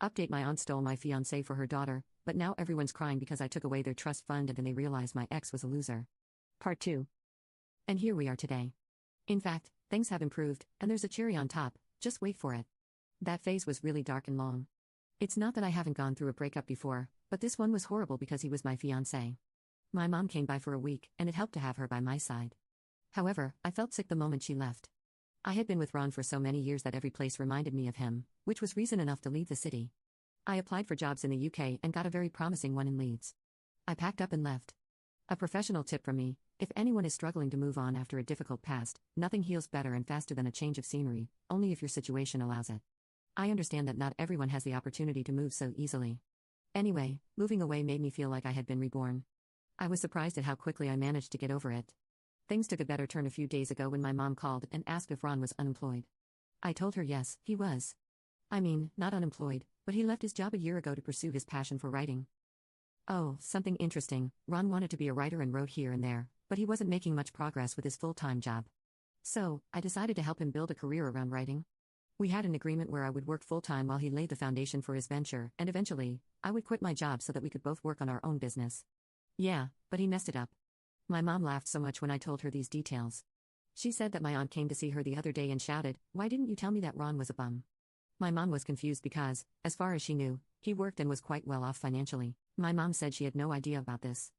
Update: my aunt stole my fiancé for her daughter, but now everyone's crying because I took away their trust fund and then they realized my ex was a loser. Part 2. And here we are today. In fact, things have improved, and there's a cherry on top, just wait for it. That phase was really dark and long. It's not that I haven't gone through a breakup before, but this one was horrible because he was my fiancé. My mom came by for a week, and it helped to have her by my side. However, I felt sick the moment she left. I had been with Ron for so many years that every place reminded me of him, which was reason enough to leave the city. I applied for jobs in the UK and got a very promising one in Leeds. I packed up and left. A professional tip from me: if anyone is struggling to move on after a difficult past, nothing heals better and faster than a change of scenery, only if your situation allows it. I understand that not everyone has the opportunity to move so easily. Anyway, moving away made me feel like I had been reborn. I was surprised at how quickly I managed to get over it. Things took a better turn a few days ago when my mom called and asked if Ron was unemployed. I told her yes, he was. I mean, not unemployed, but he left his job a year ago to pursue his passion for writing. Oh, something interesting: Ron wanted to be a writer and wrote here and there, but he wasn't making much progress with his full-time job. So, I decided to help him build a career around writing. We had an agreement where I would work full-time while he laid the foundation for his venture, and eventually, I would quit my job so that we could both work on our own business. Yeah, but he messed it up. My mom laughed so much when I told her these details. She said that my aunt came to see her the other day and shouted, "Why didn't you tell me that Ron was a bum?" My mom was confused because, as far as she knew, he worked and was quite well off financially. My mom said she had no idea about this.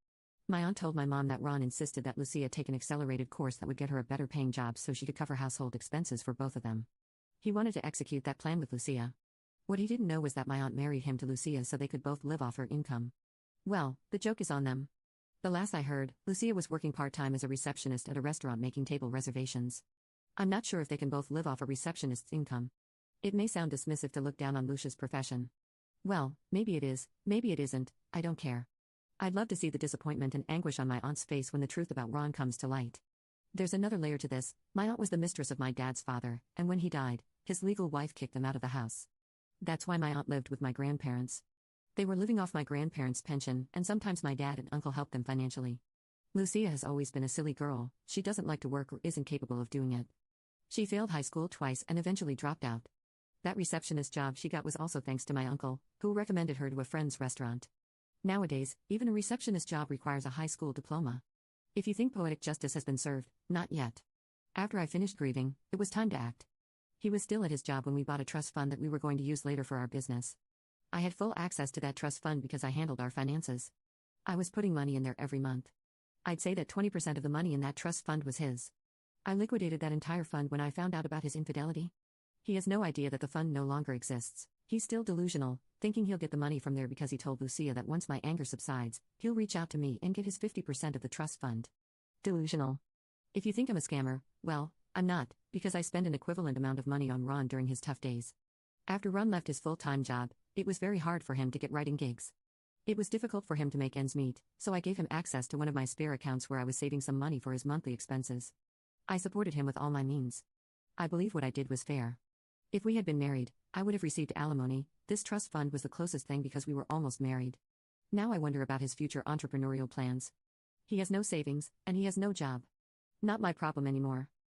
My aunt told my mom that Ron insisted that Lucia take an accelerated course that would get her a better paying job so she could cover household expenses for both of them. He wanted to execute that plan with Lucia. What he didn't know was that my aunt married him to Lucia so they could both live off her income. Well, the joke is on them. The last I heard, Lucia was working part-time as a receptionist at a restaurant making table reservations. I'm not sure if they can both live off a receptionist's income. It may sound dismissive to look down on Lucia's profession. Well, maybe it is, maybe it isn't, I don't care. I'd love to see the disappointment and anguish on my aunt's face when the truth about Ron comes to light. There's another layer to this: my aunt was the mistress of my dad's father, and when he died, his legal wife kicked them out of the house. That's why my aunt lived with my grandparents. They were living off my grandparents' pension, and sometimes my dad and uncle helped them financially. Lucia has always been a silly girl. She doesn't like to work or isn't capable of doing it. She failed high school twice and eventually dropped out. That receptionist job she got was also thanks to my uncle, who recommended her to a friend's restaurant. Nowadays, even a receptionist job requires a high school diploma. If you think poetic justice has been served, not yet. After I finished grieving, it was time to act. He was still at his job when we bought a trust fund that we were going to use later for our business. I had full access to that trust fund because I handled our finances. I was putting money in there every month. I'd say that 20% of the money in that trust fund was his. I liquidated that entire fund when I found out about his infidelity. He has no idea that the fund no longer exists. He's still delusional, thinking he'll get the money from there because he told Lucia that once my anger subsides, he'll reach out to me and get his 50% of the trust fund. Delusional. If you think I'm a scammer, well, I'm not, because I spend an equivalent amount of money on Ron during his tough days. After Ron left his full-time job, it was very hard for him to get writing gigs. It was difficult for him to make ends meet, so I gave him access to one of my spare accounts where I was saving some money for his monthly expenses. I supported him with all my means. I believe what I did was fair. If we had been married, I would have received alimony. This trust fund was the closest thing because we were almost married. Now I wonder about his future entrepreneurial plans. He has no savings, and he has no job. Not my problem anymore.